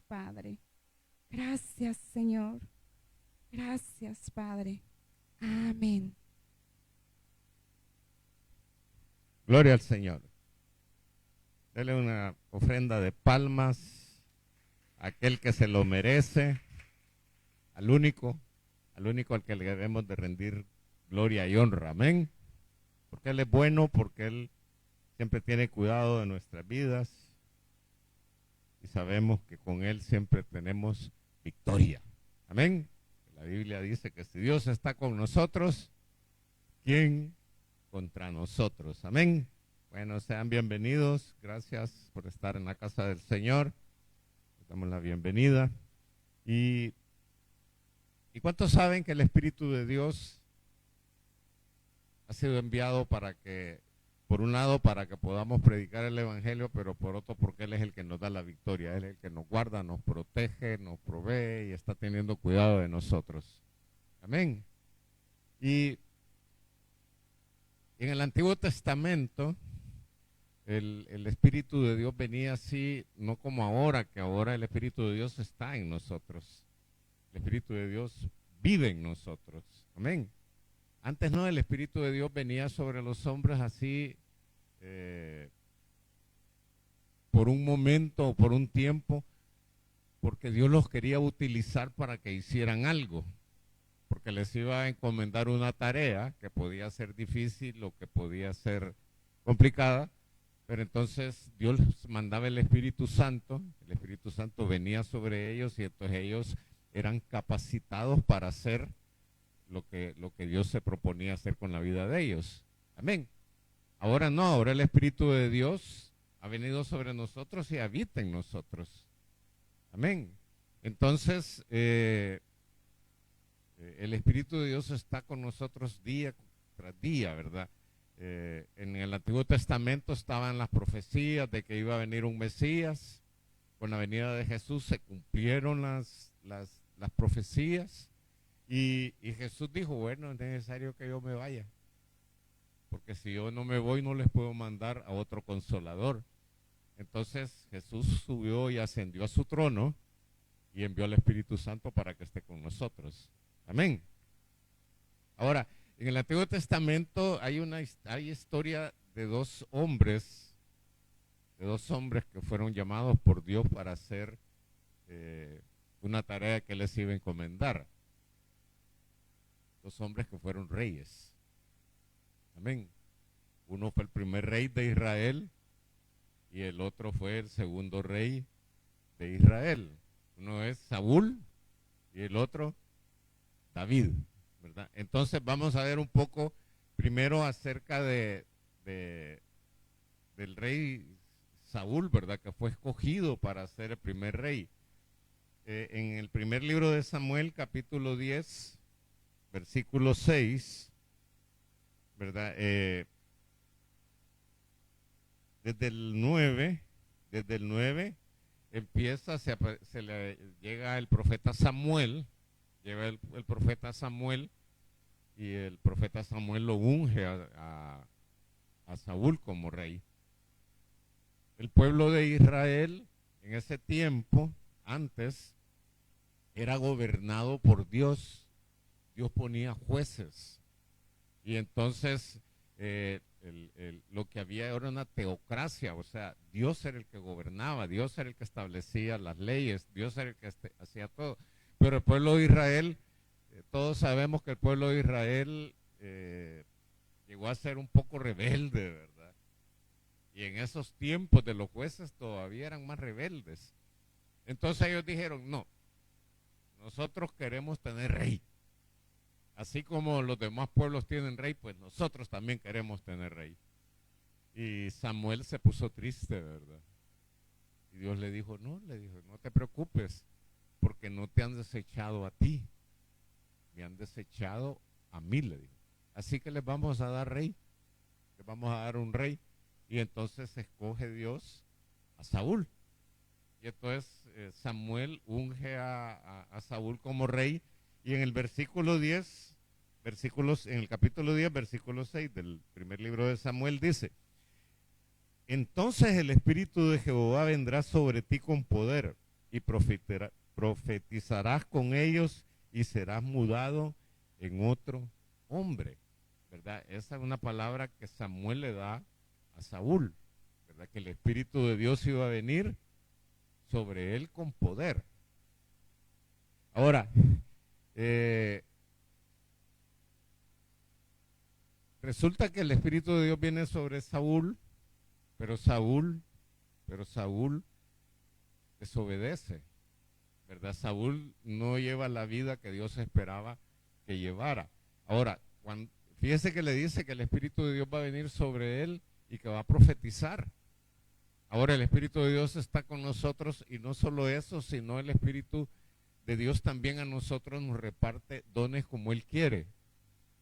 Padre. Gracias, Señor. Gracias, Padre. Amén. Gloria al Señor. Dele una ofrenda de palmas a aquel que se lo merece, al único al que le debemos de rendir gloria y honra. Amén. Porque Él es bueno, porque Él siempre tiene cuidado de nuestras vidas y sabemos que con Él siempre tenemos victoria. Amén. La Biblia dice que si Dios está con nosotros, ¿quién contra nosotros? Amén. Bueno, sean bienvenidos. Gracias por estar en la casa del Señor. Les damos la bienvenida. ¿Y cuántos saben que el Espíritu de Dios ha sido enviado para que, por un lado, para que podamos predicar el Evangelio, pero por otro, porque Él es el que nos da la victoria? Él es el que nos guarda, nos protege, nos provee y está teniendo cuidado de nosotros. Amén. Y en el Antiguo Testamento, el Espíritu de Dios venía así, no como ahora, que ahora el Espíritu de Dios está en nosotros. El Espíritu de Dios vive en nosotros. Amén. Antes no, el Espíritu de Dios venía sobre los hombres así, por un momento o por un tiempo, porque Dios los quería utilizar para que hicieran algo, porque les iba a encomendar una tarea que podía ser difícil o que podía ser complicada, pero entonces Dios mandaba el Espíritu Santo venía sobre ellos y entonces ellos eran capacitados para hacer lo que Dios se proponía hacer con la vida de ellos. Amén. Ahora no, ahora el Espíritu de Dios ha venido sobre nosotros y habita en nosotros. Amén. Entonces, el Espíritu de Dios está con nosotros día tras día, ¿verdad? En el Antiguo Testamento estaban las profecías de que iba a venir un Mesías. Con la venida de Jesús se cumplieron las profecías y Jesús dijo, bueno, es necesario que yo me vaya, porque si yo no me voy no les puedo mandar a otro consolador. Entonces Jesús subió y ascendió a su trono y envió al Espíritu Santo para que esté con nosotros. Amén. Ahora, en el Antiguo Testamento hay historia de dos hombres que fueron llamados por Dios para hacer una tarea que les iba a encomendar. Dos hombres que fueron reyes. Amén. Uno fue el primer rey de Israel y el otro fue el segundo rey de Israel. Uno es Saúl y el otro David, ¿verdad? Entonces vamos a ver un poco primero acerca del rey Saúl, ¿verdad? Que fue escogido para ser el primer rey. En el primer libro de Samuel, capítulo 10, versículo 6, ¿verdad? Desde el 9 empieza, se le llega el profeta Samuel, llega el profeta Samuel y el profeta Samuel lo unge a Saúl como rey. El pueblo de Israel en ese tiempo, antes, era gobernado por Dios. Dios ponía jueces y entonces lo que había era una teocracia, o sea, Dios era el que gobernaba, Dios era el que establecía las leyes, Dios era el que hacía todo. Pero el pueblo de Israel, todos sabemos que el pueblo de Israel llegó a ser un poco rebelde, ¿verdad? Y en esos tiempos de los jueces todavía eran más rebeldes. Entonces ellos dijeron, no, nosotros queremos tener rey. Así como los demás pueblos tienen rey, pues nosotros también queremos tener rey. Y Samuel se puso triste, ¿verdad? Y Dios le dijo, no te preocupes, porque no te han desechado a ti, me han desechado a mí, le dijo. Así que les vamos a dar rey, les vamos a dar un rey. Y entonces escoge Dios a Saúl. Y entonces Samuel unge a Saúl como rey. Y en el versículo 10, en el capítulo 10, versículo 6 del primer libro de Samuel dice, entonces el Espíritu de Jehová vendrá sobre ti con poder y profetizarás con ellos y serás mudado en otro hombre, ¿verdad? Esa es una palabra que Samuel le da a Saúl, ¿verdad? Que el Espíritu de Dios iba a venir sobre él con poder. Ahora, resulta que el Espíritu de Dios viene sobre Saúl, pero Saúl desobedece, ¿verdad? Saúl no lleva la vida que Dios esperaba que llevara. Ahora, fíjese que le dice que el Espíritu de Dios va a venir sobre él y que va a profetizar. Ahora el Espíritu de Dios está con nosotros y no solo eso, sino el Espíritu de Dios también a nosotros nos reparte dones como Él quiere.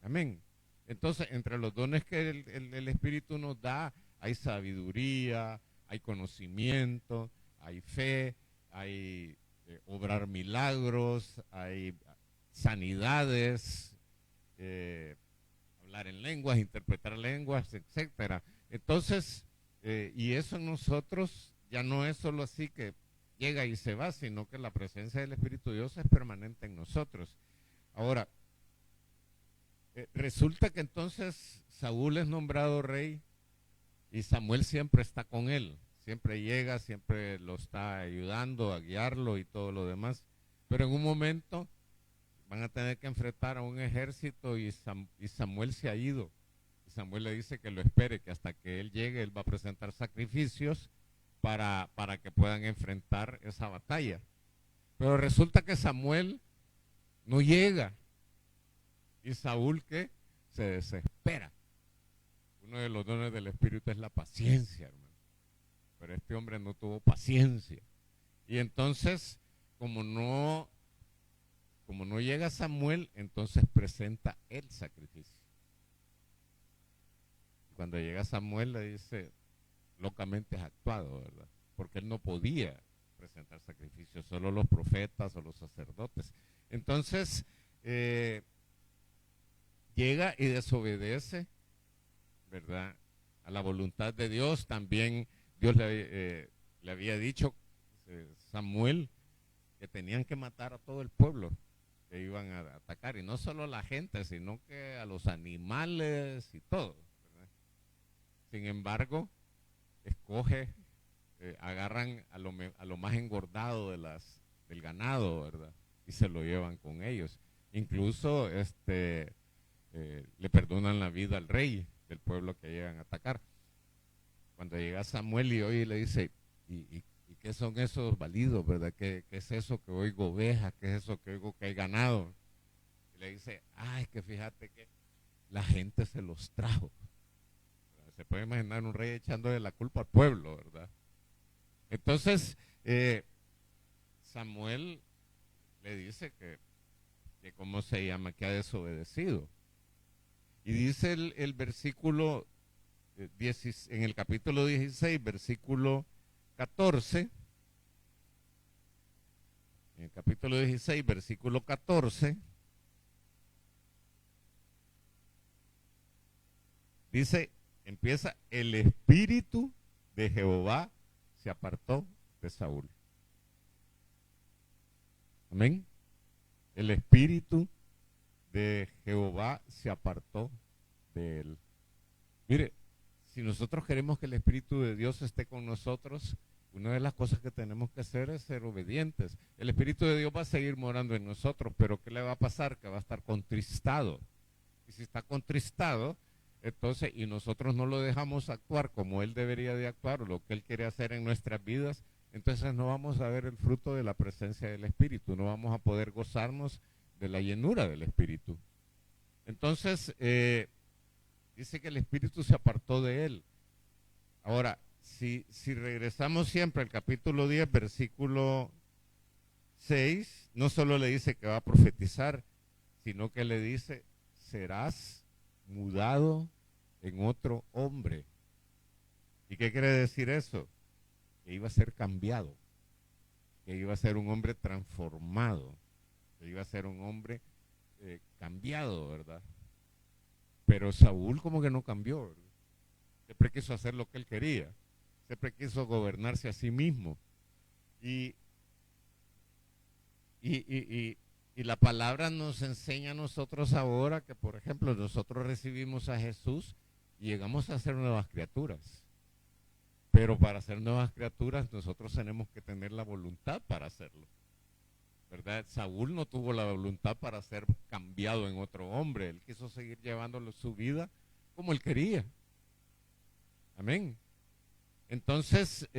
Amén. Entonces, entre los dones que el Espíritu nos da, hay sabiduría, hay conocimiento, hay fe, hay obrar milagros, hay sanidades, hablar en lenguas, interpretar lenguas, etcétera. Entonces, y eso en nosotros ya no es solo así que llega y se va, sino que la presencia del Espíritu de Dios es permanente en nosotros. Ahora, resulta que entonces Saúl es nombrado rey y Samuel siempre está con él, siempre llega, siempre lo está ayudando a guiarlo y todo lo demás, pero en un momento van a tener que enfrentar a un ejército y Samuel se ha ido. Samuel le dice que lo espere, que hasta que él llegue, él va a presentar sacrificios para que puedan enfrentar esa batalla. Pero resulta que Samuel no llega. Y Saúl, ¿qué? Se desespera. Uno de los dones del Espíritu es la paciencia, hermano. Pero este hombre no tuvo paciencia. Y entonces, como no llega Samuel, entonces presenta el sacrificio. Cuando llega Samuel le dice, locamente has actuado, ¿verdad? Porque él no podía presentar sacrificios, solo los profetas o los sacerdotes. Entonces, llega y desobedece, ¿verdad? A la voluntad de Dios. También Dios le había dicho Samuel que tenían que matar a todo el pueblo que iban a atacar, y no solo a la gente, sino que a los animales y todo. Sin embargo, agarran a lo más engordado del ganado, ¿verdad? Y se lo llevan con ellos. Incluso le perdonan la vida al rey del pueblo que llegan a atacar. Cuando llega Samuel y oye, le dice, ¿y qué son esos balidos, verdad? ¿Qué es eso que oigo ovejas? ¿Qué es eso que oigo que hay ganado? Y le dice, es que fíjate que la gente se los trajo. Se puede imaginar un rey echándole la culpa al pueblo, ¿verdad? Entonces, Samuel le dice que ¿cómo se llama? Que ha desobedecido. Y dice el versículo, en el capítulo 16, versículo 14, en el capítulo 16, versículo 14, dice, empieza, el espíritu de Jehová se apartó de Saúl. Amén. El espíritu de Jehová se apartó de él. Mire, si nosotros queremos que el Espíritu de Dios esté con nosotros, una de las cosas que tenemos que hacer es ser obedientes. El Espíritu de Dios va a seguir morando en nosotros, pero ¿qué le va a pasar? Que va a estar contristado. Y si está contristado, entonces, y nosotros no lo dejamos actuar como Él debería de actuar, o lo que Él quiere hacer en nuestras vidas, entonces no vamos a ver el fruto de la presencia del Espíritu, no vamos a poder gozarnos de la llenura del Espíritu. Entonces, dice que el Espíritu se apartó de él. Ahora, si regresamos siempre al capítulo 10, versículo 6, no solo le dice que va a profetizar, sino que le dice, serás mudado en otro hombre. ¿Y qué quiere decir eso? Que iba a ser cambiado, que iba a ser un hombre transformado, que iba a ser un hombre cambiado, ¿verdad? Pero Saúl como que no cambió, ¿verdad? Siempre quiso hacer lo que él quería, siempre quiso gobernarse a sí mismo. Y Y la palabra nos enseña a nosotros ahora que, por ejemplo, nosotros recibimos a Jesús y llegamos a ser nuevas criaturas. Pero para ser nuevas criaturas nosotros tenemos que tener la voluntad para hacerlo, ¿verdad? Saúl no tuvo la voluntad para ser cambiado en otro hombre. Él quiso seguir llevándolo su vida como él quería. Amén. Entonces,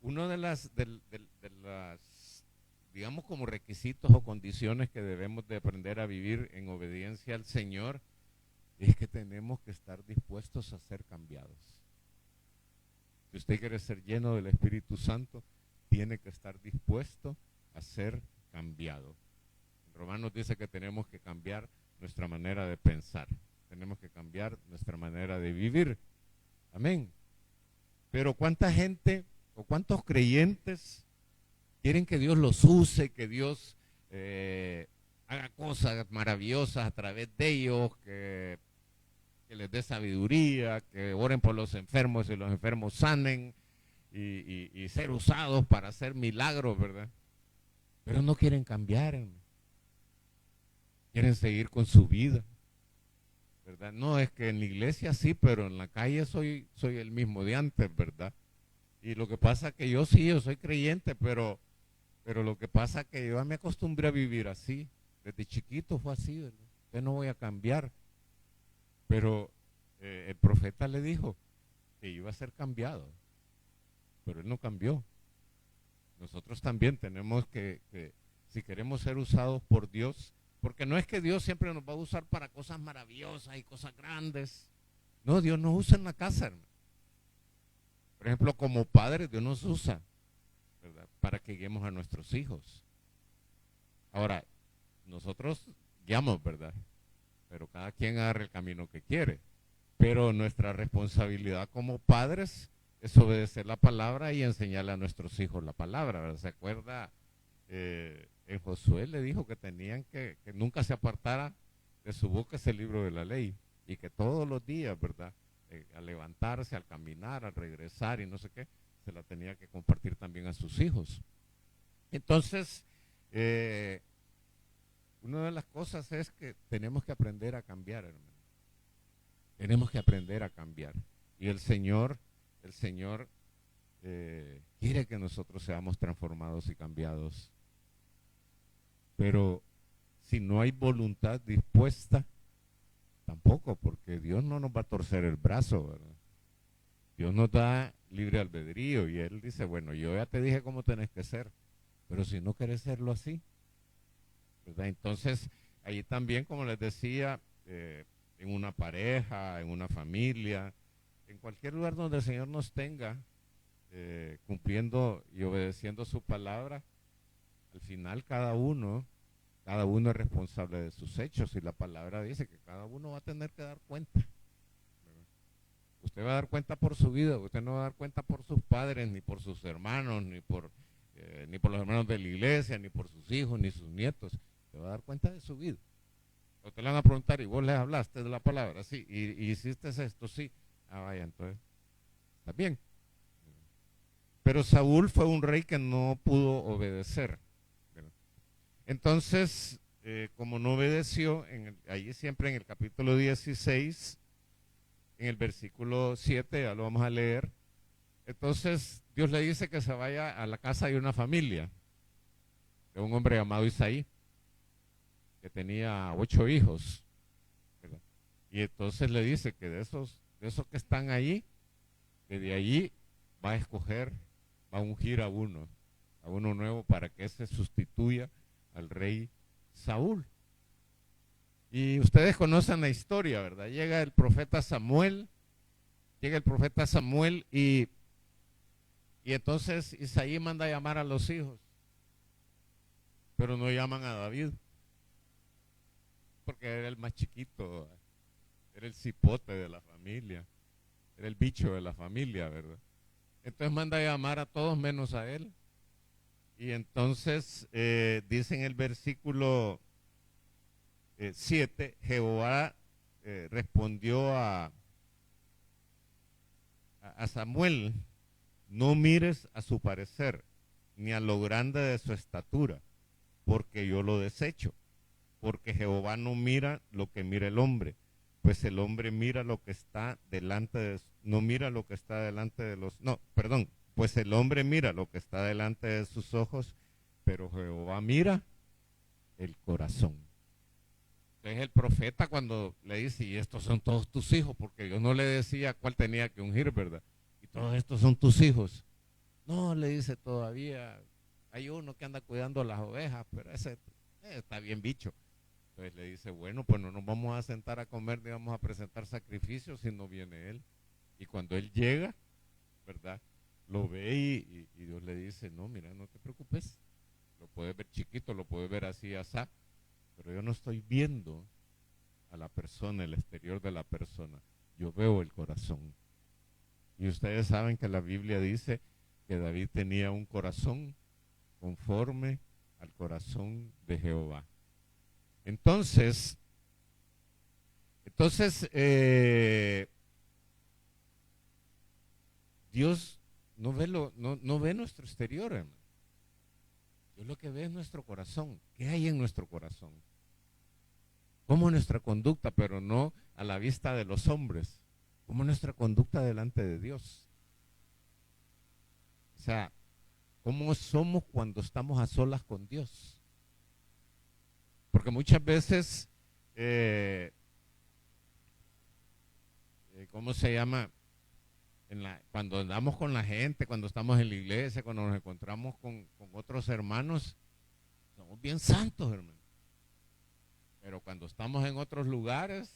uno de las, digamos, como requisitos o condiciones que debemos de aprender a vivir en obediencia al Señor es que tenemos que estar dispuestos a ser cambiados. Si usted quiere ser lleno del Espíritu Santo, tiene que estar dispuesto a ser cambiado. En Romanos dice que tenemos que cambiar nuestra manera de pensar, tenemos que cambiar nuestra manera de vivir. Amén. Pero ¿cuánta gente o cuántos creyentes quieren que Dios los use, que Dios haga cosas maravillosas a través de ellos, que les dé sabiduría, que oren por los enfermos y los enfermos sanen y ser usados para hacer milagros, ¿verdad? Pero no quieren cambiar, hermano. Quieren seguir con su vida, ¿verdad? No, es que en la iglesia sí, pero en la calle soy el mismo de antes, ¿verdad? Y lo que pasa es que yo soy creyente, pero lo que pasa es que yo me acostumbré a vivir así. Desde chiquito fue así, ¿verdad? Yo no voy a cambiar. Pero el profeta le dijo que iba a ser cambiado, pero él no cambió. Nosotros también tenemos que si queremos ser usados por Dios, porque no es que Dios siempre nos va a usar para cosas maravillosas y cosas grandes. No, Dios nos usa en la casa, hermano. Por ejemplo, como padres, Dios nos usa, ¿verdad?, para que guiemos a nuestros hijos. Ahora, nosotros guiamos, ¿verdad?, pero cada quien agarra el camino que quiere. Pero nuestra responsabilidad como padres es obedecer la palabra y enseñarle a nuestros hijos la palabra, ¿verdad? ¿Se acuerda? En Josué le dijo que tenían que nunca se apartara de su boca ese libro de la ley y que todos los días, ¿verdad?, al levantarse, al caminar, al regresar y no sé qué, se la tenía que compartir también a sus hijos. Entonces, una de las cosas es que tenemos que aprender a cambiar, hermano. Tenemos que aprender a cambiar. Y el Señor quiere que nosotros seamos transformados y cambiados. Pero si no hay voluntad dispuesta, tampoco, porque Dios no nos va a torcer el brazo, ¿verdad? Dios nos da libre albedrío y Él dice, bueno, yo ya te dije cómo tenés que ser, pero si no querés serlo así, ¿verdad? Entonces, ahí también, como les decía, en una pareja, en una familia, en cualquier lugar donde el Señor nos tenga, cumpliendo y obedeciendo su palabra, al final cada uno es responsable de sus hechos y la palabra dice que cada uno va a tener que dar cuenta, ¿verdad? Usted va a dar cuenta por su vida, usted no va a dar cuenta por sus padres, ni por sus hermanos, ni por los hermanos de la iglesia, ni por sus hijos, ni sus nietos. Usted va a dar cuenta de su vida. Usted le van a preguntar, ¿y vos les hablaste de la palabra? Sí. ¿Y hiciste esto? Sí. Ah, vaya, entonces, está bien. Pero Saúl fue un rey que no pudo obedecer, ¿verdad? Entonces, como no obedeció, ahí siempre en el capítulo 16, en el versículo 7, ya lo vamos a leer. Entonces, Dios le dice que se vaya a la casa de una familia, de un hombre llamado Isaí, que tenía 8 hijos, ¿verdad? Y entonces le dice que de esos que están ahí, que de allí va a escoger, va a ungir a uno nuevo para que se sustituya al rey Saúl. Y ustedes conocen la historia, ¿verdad? Llega el profeta Samuel y entonces Isaí manda a llamar a los hijos, pero no llaman a David, porque era el más chiquito, era el cipote de la familia, era el bicho de la familia, ¿verdad? Entonces manda a llamar a todos menos a él. Y entonces dice en el versículo 7, Jehová respondió a Samuel, no mires a su parecer, ni a lo grande de su estatura, porque yo lo desecho. Porque Jehová no mira lo que mira el hombre, pues el hombre mira lo que está delante de, no mira lo que está delante de los, no, perdón, pues el hombre mira lo que está delante de sus ojos, pero Jehová mira el corazón. Entonces el profeta cuando le dice, y estos son todos tus hijos, porque yo no le decía cuál tenía que ungir, ¿verdad? Y todos estos son tus hijos. No, le dice todavía, hay uno que anda cuidando las ovejas, pero ese está bien bicho. Entonces le dice, bueno, pues no nos vamos a sentar a comer ni vamos a presentar sacrificios si no viene él. Y cuando él llega, ¿verdad? Lo ve y Dios le dice, no, mira, no te preocupes. Lo puedes ver chiquito, lo puedes ver así, asá, pero yo no estoy viendo a la persona, el exterior de la persona. Yo veo el corazón. Y ustedes saben que la Biblia dice que David tenía un corazón conforme al corazón de Jehová. Entonces, Dios no ve, no ve nuestro exterior, hermano. Dios lo que ve es nuestro corazón. ¿Qué hay en nuestro corazón? Como nuestra conducta, pero no a la vista de los hombres. Como nuestra conducta delante de Dios. O sea, ¿cómo somos cuando estamos a solas con Dios? Porque muchas veces, ¿cómo se llama? Cuando andamos con la gente, cuando estamos en la iglesia, cuando nos encontramos con otros hermanos, somos bien santos, hermano. Pero cuando estamos en otros lugares,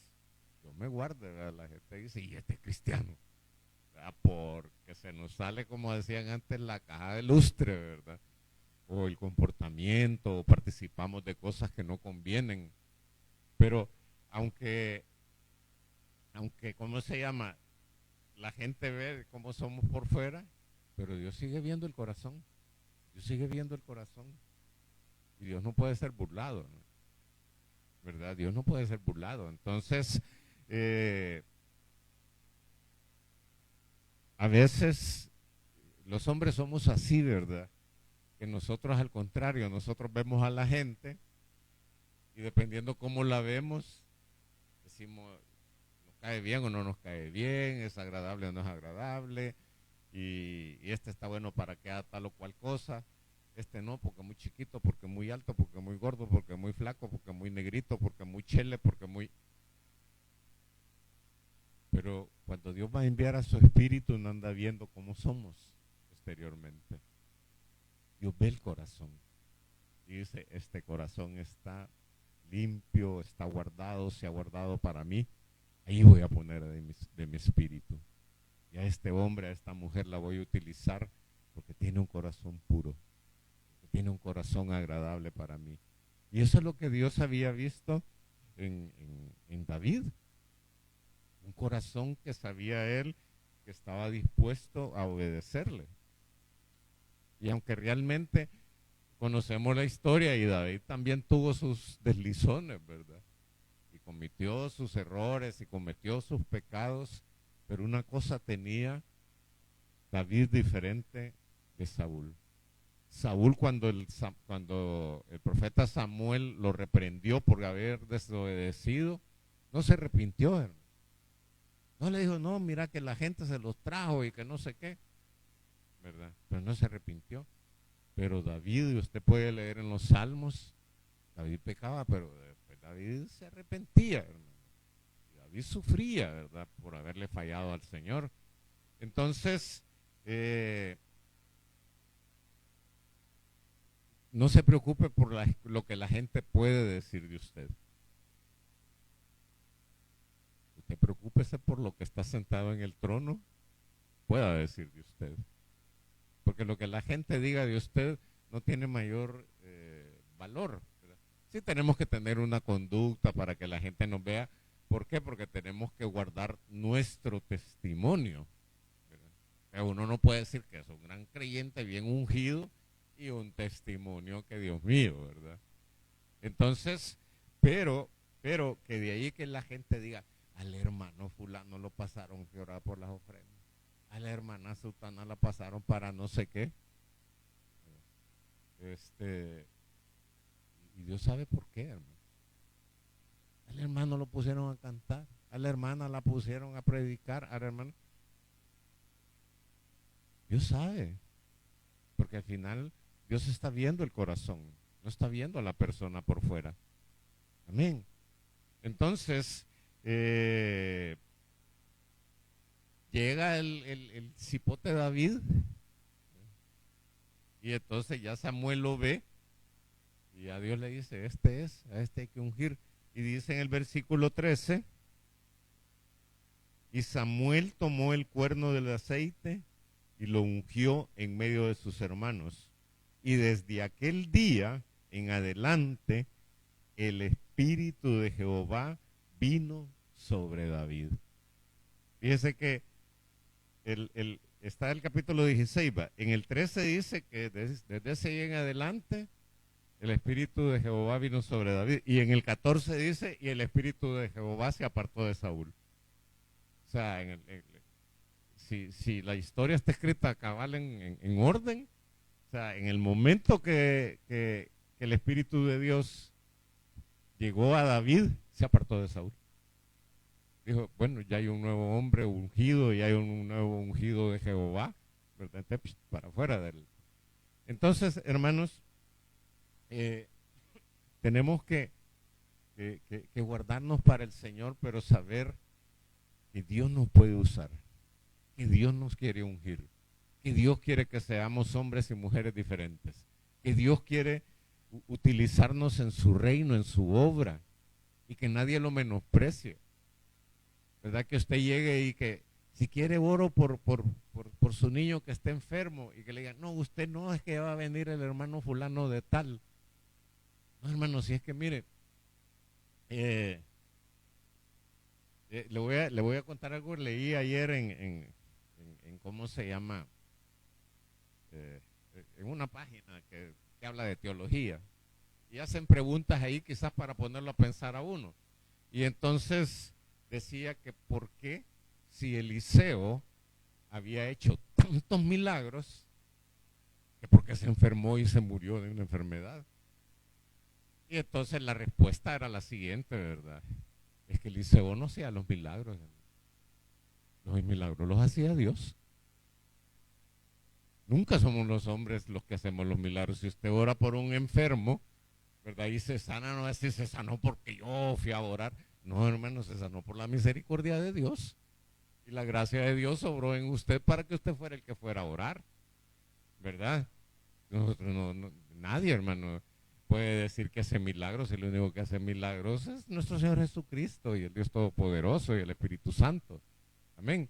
yo me guardo, ¿verdad? La gente dice, y este es cristiano, ¿verdad? Porque se nos sale, como decían antes, la caja de lustre, ¿verdad? O el comportamiento, o participamos de cosas que no convienen. Pero aunque, ¿cómo se llama? La gente ve cómo somos por fuera, pero Dios sigue viendo el corazón. Dios sigue viendo el corazón. Y Dios no puede ser burlado, ¿no? ¿Verdad? Dios no puede ser burlado. Entonces, a veces los hombres somos así, ¿verdad? Que nosotros al contrario, nosotros vemos a la gente y dependiendo cómo la vemos, decimos, nos cae bien o no nos cae bien, es agradable o no es agradable, y este está bueno para que haga tal o cual cosa, este no, porque es muy chiquito, porque es muy alto, porque es muy gordo, porque es muy flaco, porque es muy negrito, porque es muy chele, porque es muy... Pero cuando Dios va a enviar a su espíritu, no anda viendo cómo somos exteriormente. Dios ve el corazón y dice, este corazón está limpio, está guardado, se ha guardado para mí, ahí voy a poner de mi espíritu. Y a este hombre, a esta mujer la voy a utilizar porque tiene un corazón puro, porque tiene un corazón agradable para mí. Y eso es lo que Dios había visto en David. Un corazón que sabía él que estaba dispuesto a obedecerle. Y aunque realmente conocemos la historia y David también tuvo sus deslizones, ¿verdad? Y cometió sus errores y cometió sus pecados, pero una cosa tenía David diferente de Saúl. Saúl cuando el profeta Samuel lo reprendió por haber desobedecido, no se arrepintió, hermano. No le dijo, no, mira que la gente se los trajo y que no sé qué, ¿verdad? Pero no se arrepintió. Pero David, y usted puede leer en los Salmos, David pecaba, pero David se arrepentía, hermano. Y David sufría, ¿verdad? Por haberle fallado al Señor. Entonces, no se preocupe por lo que la gente puede decir de usted. Usted preocúpese por lo que está sentado en el trono pueda decir de usted. Porque lo que la gente diga de usted no tiene mayor valor, ¿verdad? Sí tenemos que tener una conducta para que la gente nos vea. ¿Por qué? Porque tenemos que guardar nuestro testimonio, ¿verdad? Uno no puede decir que es un gran creyente, bien ungido, y un testimonio que Dios mío, ¿verdad? Entonces, pero que de ahí que la gente diga, al hermano fulano lo pasaron que oraba por las ofrendas, a la hermana sultana la pasaron para no sé qué. Y Dios sabe por qué, hermano. Al hermano lo pusieron a cantar, a la hermana la pusieron a predicar, al hermano. Dios sabe, porque al final Dios está viendo el corazón, no está viendo a la persona por fuera. Amén. Entonces, llega el cipote David, y entonces ya Samuel lo ve, y a Dios le dice, a este hay que ungir. Y dice en el versículo 13, y Samuel tomó el cuerno del aceite y lo ungió en medio de sus hermanos. Y desde aquel día en adelante, el Espíritu de Jehová vino sobre David. Fíjese que está el capítulo 16, en el 13 dice que desde ese día en adelante, el Espíritu de Jehová vino sobre David. Y en el 14 dice, y el Espíritu de Jehová se apartó de Saúl. O sea, si la historia está escrita cabal en orden, o sea, en el momento que el Espíritu de Dios llegó a David, se apartó de Saúl. Dijo, bueno, ya hay un nuevo hombre ungido, y hay un nuevo ungido de Jehová, ¿verdad? Entonces, para afuera de él. Entonces, hermanos, tenemos que guardarnos para el Señor, pero saber que Dios nos puede usar, que Dios nos quiere ungir, que Dios quiere que seamos hombres y mujeres diferentes, que Dios quiere utilizarnos en su reino, en su obra, y que nadie lo menosprecie. ¿Verdad? Que usted llegue y que si quiere oro por su niño que esté enfermo, y que le digan, no, usted no, es que va a venir el hermano fulano de tal. No, hermano, si es que mire, le voy a contar algo que leí ayer en ¿cómo se llama? En una página que habla de teología. Y hacen preguntas ahí quizás para ponerlo a pensar a uno. Y entonces decía que por qué, si Eliseo había hecho tantos milagros, que por qué se enfermó y se murió de una enfermedad. Y entonces la respuesta era la siguiente, ¿verdad? Es que Eliseo no hacía los milagros. Los milagros los hacía Dios. Nunca somos los hombres los que hacemos los milagros. Si usted ora por un enfermo, ¿verdad? Y se sana, no es decir, se sanó porque yo fui a orar. No, hermano, se sanó por la misericordia de Dios. Y la gracia de Dios obró en usted para que usted fuera el que fuera a orar. ¿Verdad? Nadie, hermano, puede decir que hace milagros, y lo único que hace milagros es nuestro Señor Jesucristo y el Dios Todopoderoso y el Espíritu Santo. Amén.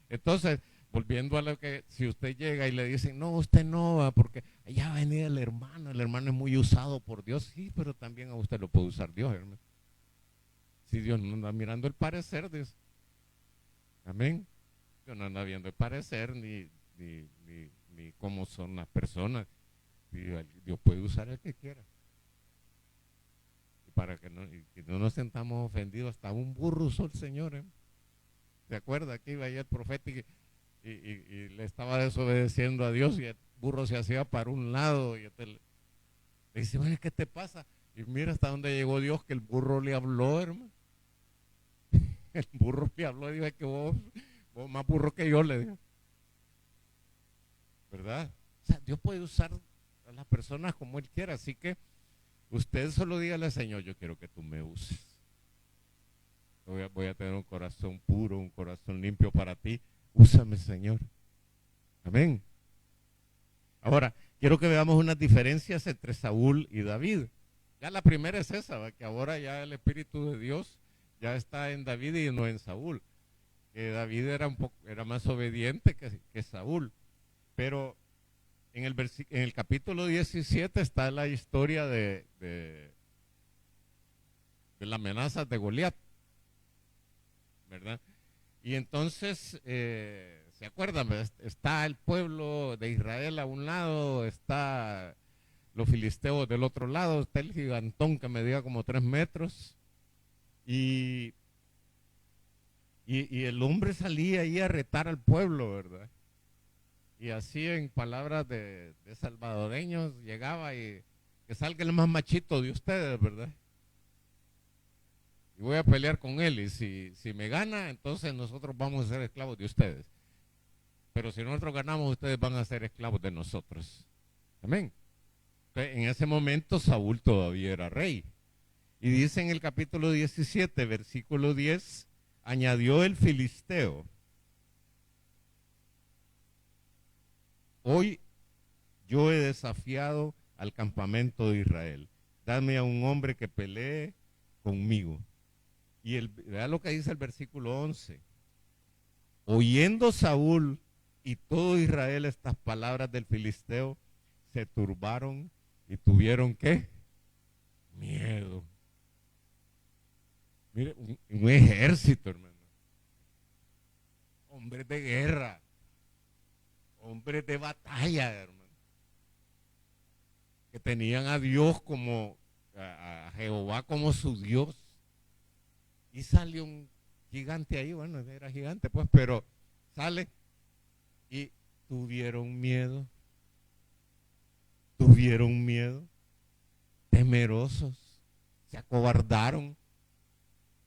Entonces, volviendo a lo que, si usted llega y le dicen, no, usted no va porque allá va a venir el hermano es muy usado por Dios. Sí, pero también a usted lo puede usar Dios, hermano. Si Dios no anda mirando el parecer, Dios. Amén. Dios no anda viendo el parecer ni cómo son las personas. Dios puede usar el que quiera. Y para que no nos sentamos ofendidos, hasta un burro usó el Señor. ¿Se acuerda que iba ahí el profeta y le estaba desobedeciendo a Dios, y el burro se hacía para un lado, y le dice, bueno, ¿qué te pasa? Y mira hasta dónde llegó Dios, que el burro le habló, hermano. El burro le habló y dijo que vos más burro que yo, le dijo. ¿Verdad? O sea, Dios puede usar a las personas como Él quiera, así que usted solo dígale, Señor, yo quiero que tú me uses. Voy a tener un corazón puro, un corazón limpio para ti. Úsame, Señor. Amén. Ahora, quiero que veamos unas diferencias entre Saúl y David. Ya la primera es esa, ¿va? Que ahora ya el Espíritu de Dios ya está en David y no en Saúl. Que David era más obediente que Saúl. Pero en el capítulo 17 está la historia de la amenaza de Goliat, ¿verdad? Y entonces, ¿se acuerdan? Está el pueblo de Israel a un lado, está los filisteos del otro lado, está el gigantón que medía como 3 metros, y el hombre salía ahí a retar al pueblo, ¿verdad? Y así en palabras de salvadoreños llegaba y que salga el más machito de ustedes, ¿verdad? Y voy a pelear con él y si me gana, entonces nosotros vamos a ser esclavos de ustedes. Pero si nosotros ganamos, ustedes van a ser esclavos de nosotros. Amén. Entonces, en ese momento Saúl todavía era rey. Y dice en el capítulo 17, versículo 10, añadió el filisteo: hoy yo he desafiado al campamento de Israel. Dame a un hombre que pelee conmigo. Y vea lo que dice el versículo 11. Oyendo Saúl y todo Israel estas palabras del filisteo, se turbaron y tuvieron ¿qué? Miedo. Mire, un ejército, hermano. Hombres de guerra. Hombres de batalla, hermano. Que tenían a Dios como, a Jehová como su Dios. Y sale un gigante ahí, bueno, era gigante pues, pero sale y tuvieron miedo, temerosos, se acobardaron.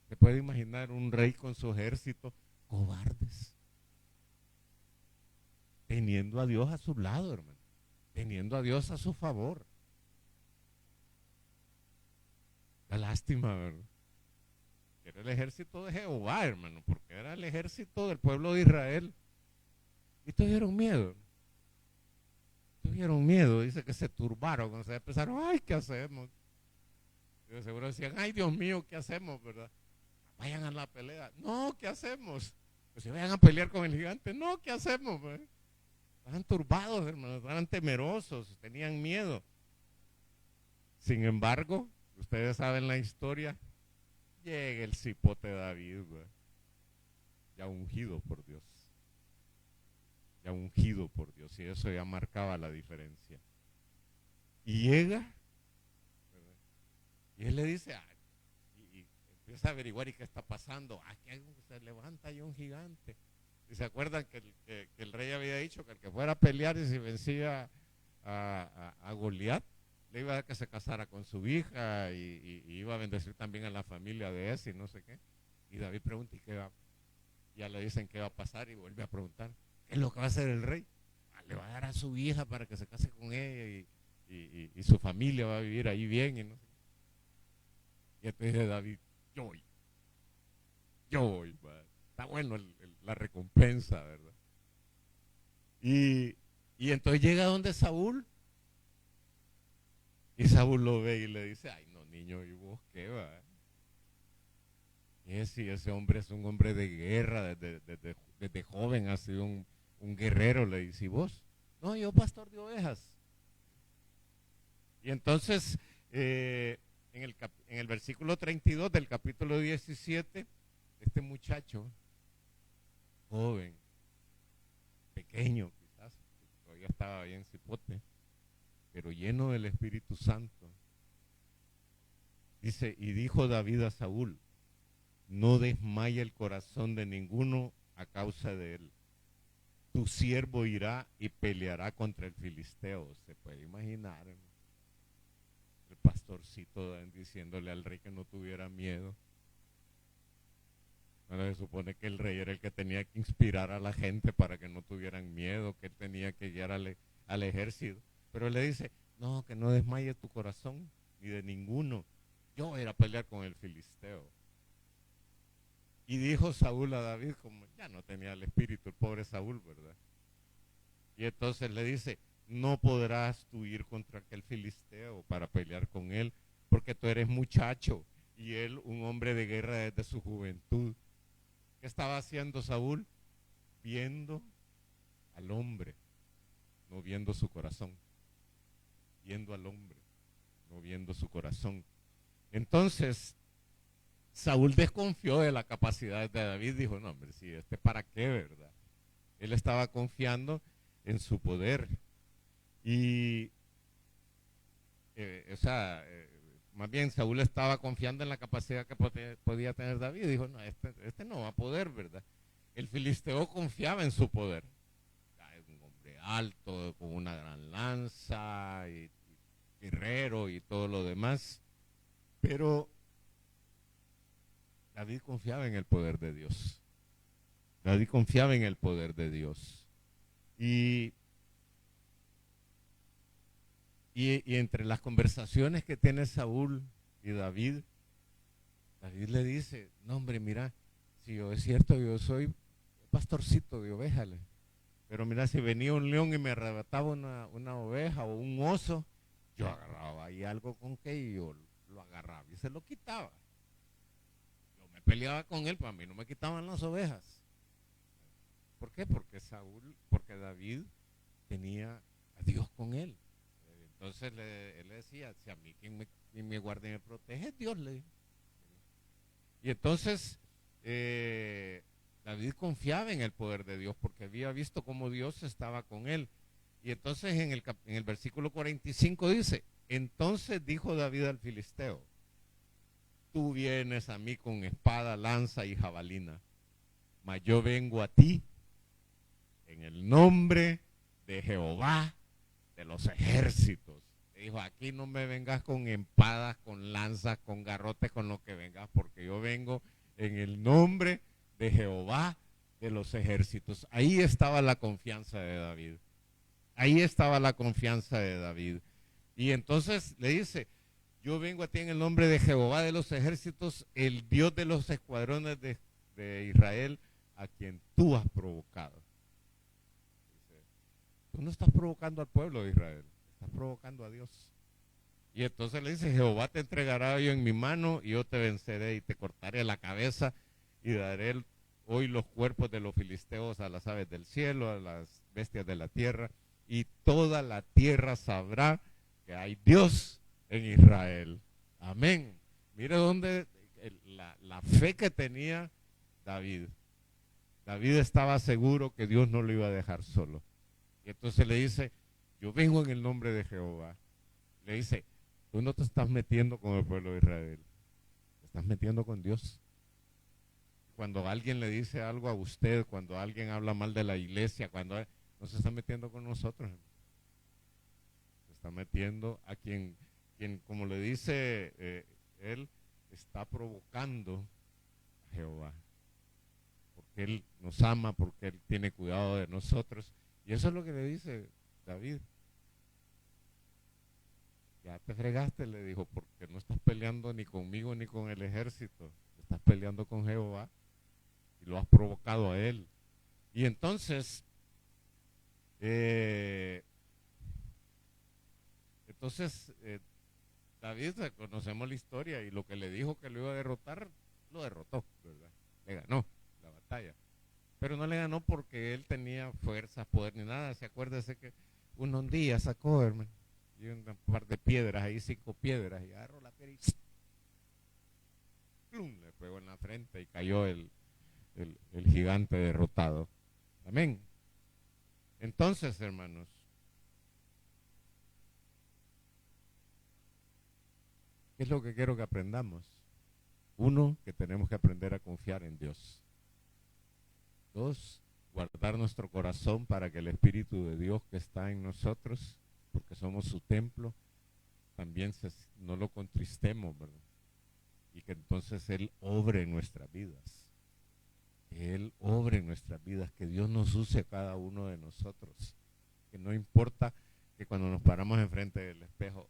Se puede imaginar un rey con su ejército, cobardes, teniendo a Dios a su lado, hermano, teniendo a Dios a su favor. La lástima, ¿verdad? Era el ejército de Jehová, hermano, porque era el ejército del pueblo de Israel. Y tuvieron miedo. Dice que se turbaron, o sea, pensaron, ay, ¿qué hacemos? Y de seguro decían, ay, Dios mío, ¿qué hacemos, verdad? Vayan a la pelea. No, ¿qué hacemos? Pues si vayan a pelear con el gigante, no, ¿qué hacemos? Pues? Estaban turbados, hermano, estaban temerosos, tenían miedo. Sin embargo, ustedes saben la historia, llega el cipote de David, güey, ya ungido por Dios. Ya ungido por Dios, y eso ya marcaba la diferencia. Y llega, ¿verdad? Y él le dice, y empieza a averiguar y qué está pasando. Aquí se levanta ya un gigante. Y se acuerdan que el rey había dicho que el que fuera a pelear y si vencía a Goliat, le iba a dar que se casara con su hija y iba a bendecir también a la familia de ese y no sé qué. Y David pregunta, ¿y qué va? Ya le dicen qué va a pasar y vuelve a preguntar, ¿qué es lo que va a hacer el rey? Le va a dar a su hija para que se case con ella y su familia va a vivir ahí bien. Y, no sé. Y entonces dice David, yo voy. Está bueno la recompensa, ¿verdad? Y entonces llega donde Saúl. Y Saúl lo ve y le dice, ay no, niño, ¿y vos qué va? Ese hombre es un hombre de guerra, desde joven ha sido un guerrero, le dice, ¿y vos? No, yo pastor de ovejas. Y entonces, en el versículo 32 del capítulo 17, este muchacho, joven, pequeño quizás, todavía estaba bien cipote, pero lleno del Espíritu Santo, dice, y dijo David a Saúl, no desmaye el corazón de ninguno a causa de él. Tu siervo irá y peleará contra el filisteo. Se puede imaginar, ¿no? El pastorcito diciéndole al rey que no tuviera miedo. Bueno, se supone que el rey era el que tenía que inspirar a la gente para que no tuvieran miedo, que él tenía que guiar al ejército. Pero él le dice, no, que no desmaye tu corazón, ni de ninguno. Yo voy a ir a pelear con el filisteo. Y dijo Saúl a David, como ya no tenía el espíritu, el pobre Saúl, ¿verdad? Y entonces le dice, no podrás tú ir contra aquel filisteo para pelear con él, porque tú eres muchacho y él un hombre de guerra desde su juventud. ¿Qué estaba haciendo Saúl? Viendo al hombre, no viendo su corazón. Viendo al hombre, no viendo su corazón. Entonces, Saúl desconfió de la capacidad de David, dijo, no, hombre, si para qué, ¿verdad? Él estaba confiando en su poder. Y, más bien Saúl estaba confiando en la capacidad que podía tener David. Dijo, no, este no va a poder, ¿verdad? El filisteo confiaba en su poder. Es un hombre alto, con una gran lanza, y guerrero y todo lo demás. Pero David confiaba en el poder de Dios. David confiaba en el poder de Dios. Y entre las conversaciones que tiene Saúl y David, David le dice, no hombre, mira, si yo es cierto, yo soy pastorcito de ovejas, pero mira, si venía un león y me arrebataba una oveja o un oso, yo agarraba ahí algo con que y yo lo agarraba y se lo quitaba. Yo me peleaba con él, para mí no me quitaban las ovejas. ¿Por qué? Porque David tenía a Dios con él. Entonces él le decía, si a mí quien me guarda y me protege es Dios, le dijo. Y entonces David confiaba en el poder de Dios porque había visto cómo Dios estaba con él. Y entonces en el versículo 45 dice, entonces dijo David al filisteo, tú vienes a mí con espada, lanza y jabalina, mas yo vengo a ti en el nombre de Jehová de los ejércitos. Le dijo, aquí no me vengas con espadas, con lanzas, con garrotes, con lo que vengas, porque yo vengo en el nombre de Jehová de los ejércitos. Ahí estaba la confianza de David. Ahí estaba la confianza de David. Y entonces le dice, yo vengo a ti en el nombre de Jehová de los ejércitos, el Dios de los escuadrones de Israel, a quien tú has provocado. Dice, tú no estás provocando al pueblo de Israel, estás provocando a Dios. Y entonces le dice, Jehová te entregará yo en mi mano y yo te venceré y te cortaré la cabeza y daré hoy los cuerpos de los filisteos a las aves del cielo, a las bestias de la tierra, y toda la tierra sabrá que hay Dios en Israel. Amén. Mire dónde la fe que tenía David. David estaba seguro que Dios no lo iba a dejar solo. Y entonces le dice, yo vengo en el nombre de Jehová. Le dice, tú no te estás metiendo con el pueblo de Israel, te estás metiendo con Dios. Cuando alguien le dice algo a usted, cuando alguien habla mal de la iglesia, no se está metiendo con nosotros, se está metiendo a quien como le dice él, está provocando a Jehová, porque él nos ama, porque él tiene cuidado de nosotros. Y eso es lo que le dice David. Ya te fregaste, le dijo, porque no estás peleando ni conmigo ni con el ejército, estás peleando con Jehová y lo has provocado a él. Y entonces David, conocemos la historia, y lo que le dijo que lo iba a derrotar, lo derrotó, ¿verdad? Le ganó la batalla. Pero no le ganó porque él tenía fuerza, poder ni nada. Se acuérdese que un día sacó, hermano, y un par de piedras, ahí 5 piedras, y agarró la piedra y ¡plum!, le pegó en la frente y cayó el gigante derrotado. Amén. Entonces, hermanos, ¿qué es lo que quiero que aprendamos? Uno, que tenemos que aprender a confiar en Dios. 2, guardar nuestro corazón para que el Espíritu de Dios que está en nosotros, porque somos su templo, también no lo contristemos, ¿verdad? Y que entonces Él obre en nuestras vidas. Que Él obre en nuestras vidas, que Dios nos use a cada uno de nosotros. Que no importa que cuando nos paramos enfrente del espejo,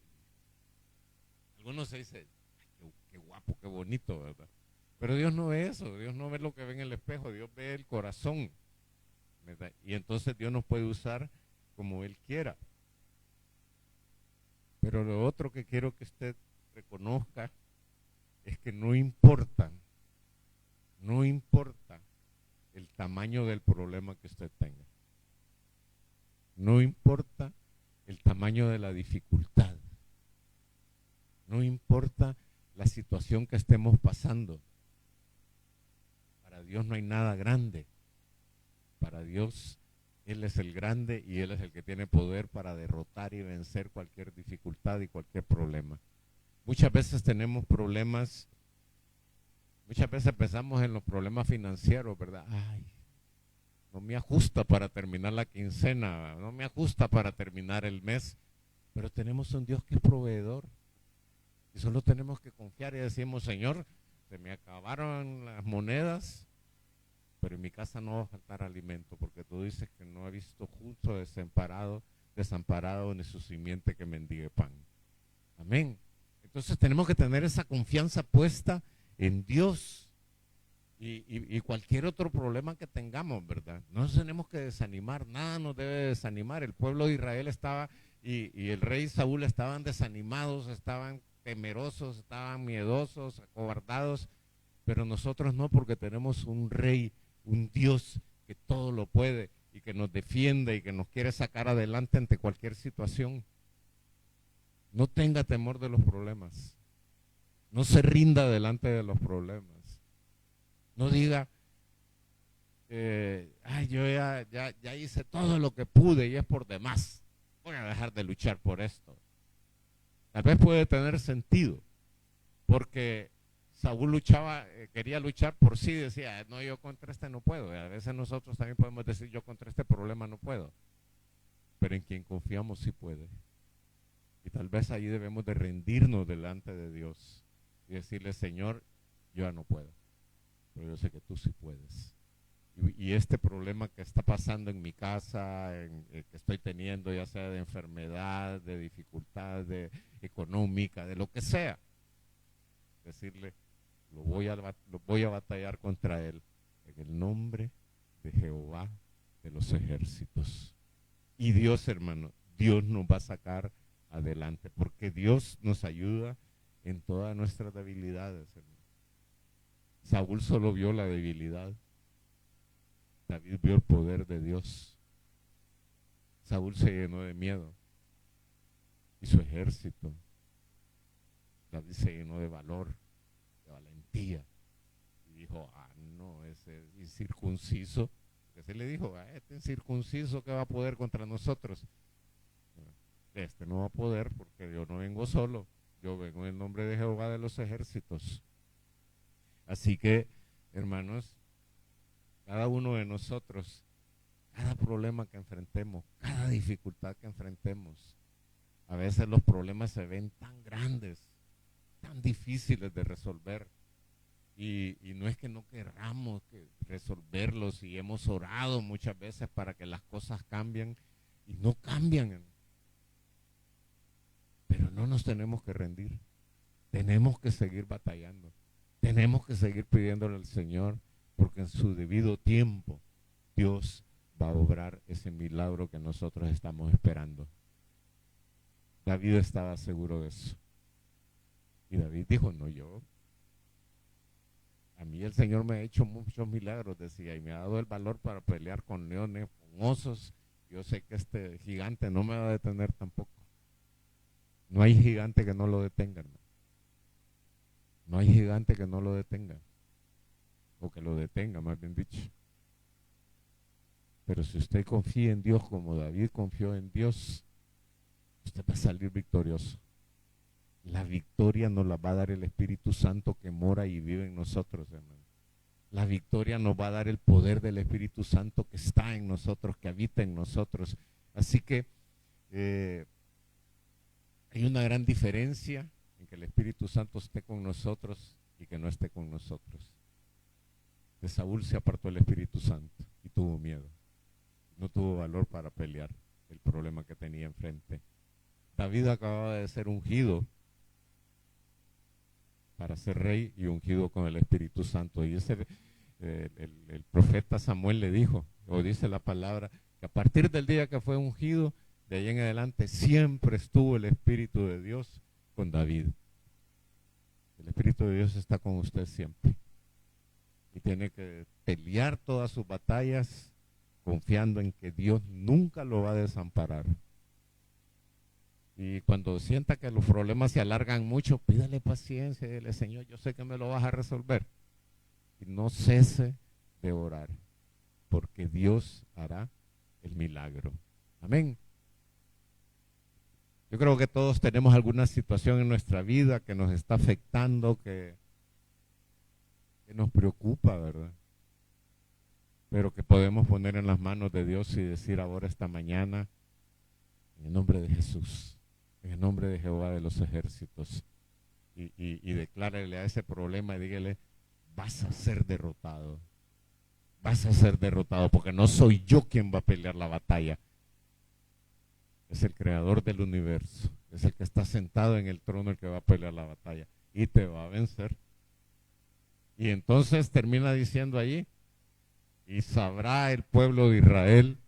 algunos se dicen, qué guapo, qué bonito, ¿verdad? Pero Dios no ve eso, Dios no ve lo que ve en el espejo, Dios ve el corazón, ¿verdad? Y entonces Dios nos puede usar como Él quiera. Pero lo otro que quiero que usted reconozca es que no importa el tamaño del problema que usted tenga. No importa el tamaño de la dificultad. No importa la situación que estemos pasando. Para Dios no hay nada grande. Para Dios, Él es el grande y Él es el que tiene poder para derrotar y vencer cualquier dificultad y cualquier problema. Muchas veces tenemos problemas, muchas veces pensamos en los problemas financieros, ¿verdad? Ay, no me ajusta para terminar la quincena, no me ajusta para terminar el mes, pero tenemos un Dios que es proveedor y solo tenemos que confiar y decimos, Señor, se me acabaron las monedas, pero en mi casa no va a faltar alimento, porque tú dices que no ha visto justo desamparado ni su simiente que mendigue pan. Amén. Entonces tenemos que tener esa confianza puesta en Dios y cualquier otro problema que tengamos, ¿verdad? No nos tenemos que desanimar, nada nos debe desanimar. El pueblo de Israel estaba y el rey Saúl estaban desanimados, estaban temerosos, estaban miedosos, acobardados, pero nosotros no, porque tenemos un rey, un Dios que todo lo puede y que nos defiende y que nos quiere sacar adelante ante cualquier situación. No tenga temor de los problemas. No se rinda delante de los problemas. No diga, yo ya hice todo lo que pude y es por demás. Voy a dejar de luchar por esto. Tal vez puede tener sentido, porque Saúl quería luchar por sí, decía, no, yo contra este no puedo. Y a veces nosotros también podemos decir, yo contra este problema no puedo. Pero en quien confiamos sí puede. Y tal vez ahí debemos de rendirnos delante de Dios y decirle, Señor, yo ya no puedo, pero yo sé que tú sí puedes. Y este problema que está pasando en mi casa, que estoy teniendo, ya sea de enfermedad, de dificultad económica, de lo que sea, decirle, lo voy a batallar contra él en el nombre de Jehová de los ejércitos. Y Dios, hermano, Dios nos va a sacar adelante, porque Dios nos ayuda en todas nuestras debilidades, hermano. Saúl solo vio la debilidad, David vio el poder de Dios. Saúl se llenó de miedo y su ejército. David se llenó de valor, de valentía, y dijo, no, ese incircunciso, que se le dijo, este incircunciso que va a poder contra nosotros. Este no va a poder, porque yo no vengo solo, yo vengo en el nombre de Jehová de los ejércitos. Así que, hermanos, cada uno de nosotros, cada problema que enfrentemos, cada dificultad que enfrentemos, a veces los problemas se ven tan grandes, tan difíciles de resolver, y no es que no queramos resolverlos, y hemos orado muchas veces para que las cosas cambien y no cambian. Pero no nos tenemos que rendir, tenemos que seguir batallando, tenemos que seguir pidiéndole al Señor, porque en su debido tiempo Dios va a obrar ese milagro que nosotros estamos esperando. David estaba seguro de eso. Y David dijo, no, a mí el Señor me ha hecho muchos milagros, decía, y me ha dado el valor para pelear con leones, con osos. Yo sé que este gigante no me va a detener tampoco. No hay gigante que no lo detenga, hermano. No hay gigante que no lo detenga. O que lo detenga, más bien dicho. Pero si usted confía en Dios como David confió en Dios, usted va a salir victorioso. La victoria nos la va a dar el Espíritu Santo que mora y vive en nosotros, hermano. La victoria nos va a dar el poder del Espíritu Santo que está en nosotros, que habita en nosotros. Así que hay una gran diferencia en que el Espíritu Santo esté con nosotros y que no esté con nosotros. De Saúl se apartó el Espíritu Santo y tuvo miedo. No tuvo valor para pelear el problema que tenía enfrente. David acababa de ser ungido para ser rey y ungido con el Espíritu Santo. Y el profeta Samuel le dijo, o dice la palabra, que a partir del día que fue ungido, de ahí en adelante siempre estuvo el Espíritu de Dios con David. El Espíritu de Dios está con usted siempre. Y tiene que pelear todas sus batallas confiando en que Dios nunca lo va a desamparar. Y cuando sienta que los problemas se alargan mucho, pídale paciencia, dile, Señor, yo sé que me lo vas a resolver. Y no cese de orar, porque Dios hará el milagro. Amén. Yo creo que todos tenemos alguna situación en nuestra vida que nos está afectando, que nos preocupa, ¿verdad? pero que podemos poner en las manos de Dios y decir ahora esta mañana, en el nombre de Jesús, en el nombre de Jehová de los ejércitos, y declárele a ese problema y dígale, vas a ser derrotado, porque no soy yo quien va a pelear la batalla. Es el creador del universo, es el que está sentado en el trono el que va a pelear la batalla y te va a vencer. Y entonces termina diciendo allí, y sabrá el pueblo de Israel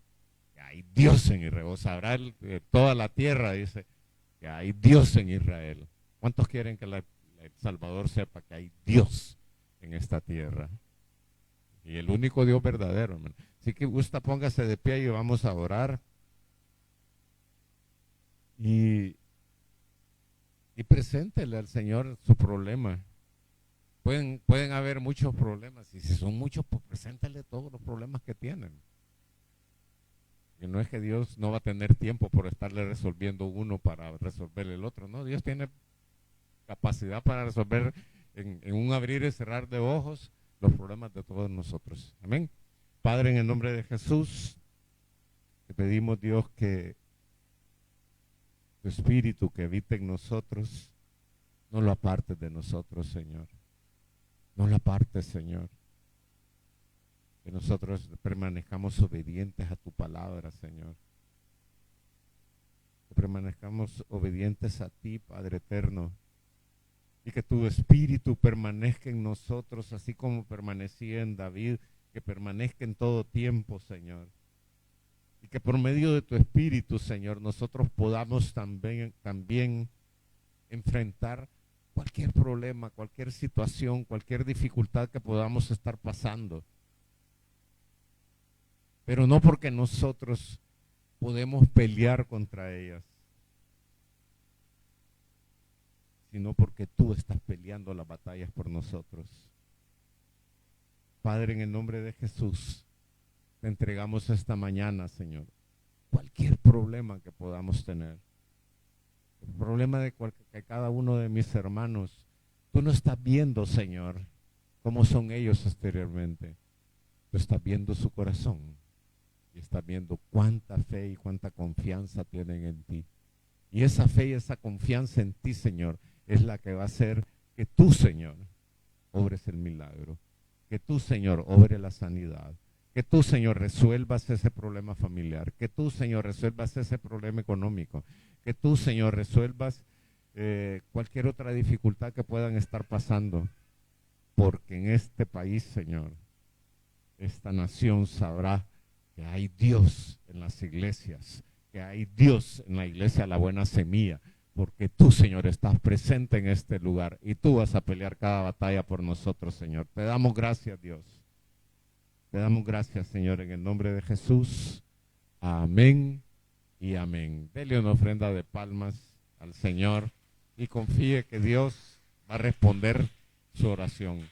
que hay Dios en Israel, o sabrá toda la tierra, dice, que hay Dios en Israel. ¿Cuántos quieren que el Salvador sepa que hay Dios en esta tierra? Y el único Dios verdadero, hermano. Así que gusta, póngase de pie y vamos a orar. Y preséntele al Señor su problema. Pueden haber muchos problemas, y si son muchos, pues preséntele todos los problemas que tienen. Y no es que Dios no va a tener tiempo por estarle resolviendo uno para resolver el otro, no, Dios tiene capacidad para resolver en un abrir y cerrar de ojos los problemas de todos nosotros. Amén. Padre, en el nombre de Jesús, te pedimos, Dios, que tu Espíritu que habita en nosotros, no lo apartes de nosotros, Señor. No lo apartes, Señor. Que nosotros permanezcamos obedientes a tu palabra, Señor. Que permanezcamos obedientes a ti, Padre eterno. Y que tu Espíritu permanezca en nosotros, así como permanecía en David, que permanezca en todo tiempo, Señor. Y que por medio de tu Espíritu, Señor, nosotros podamos también enfrentar cualquier problema, cualquier situación, cualquier dificultad que podamos estar pasando. Pero no porque nosotros podemos pelear contra ellas, sino porque tú estás peleando las batallas por nosotros. Padre, en el nombre de Jesús, te entregamos esta mañana, Señor, cualquier problema que podamos tener. El problema de que cada uno de mis hermanos, tú no estás viendo, Señor, cómo son ellos exteriormente. Tú estás viendo su corazón y estás viendo cuánta fe y cuánta confianza tienen en ti. Y esa fe y esa confianza en ti, Señor, es la que va a hacer que tú, Señor, obres el milagro, que tú, Señor, obre la sanidad, que tú, Señor, resuelvas ese problema familiar, que tú, Señor, resuelvas ese problema económico, que tú, Señor, resuelvas cualquier otra dificultad que puedan estar pasando, porque en este país, Señor, esta nación sabrá que hay Dios en las iglesias, que hay Dios en la iglesia La Buena Semilla, porque tú, Señor, estás presente en este lugar y tú vas a pelear cada batalla por nosotros, Señor. Te damos gracias, Dios. Te damos gracias, Señor, en el nombre de Jesús. Amén y amén. Dele una ofrenda de palmas al Señor y confíe que Dios va a responder su oración.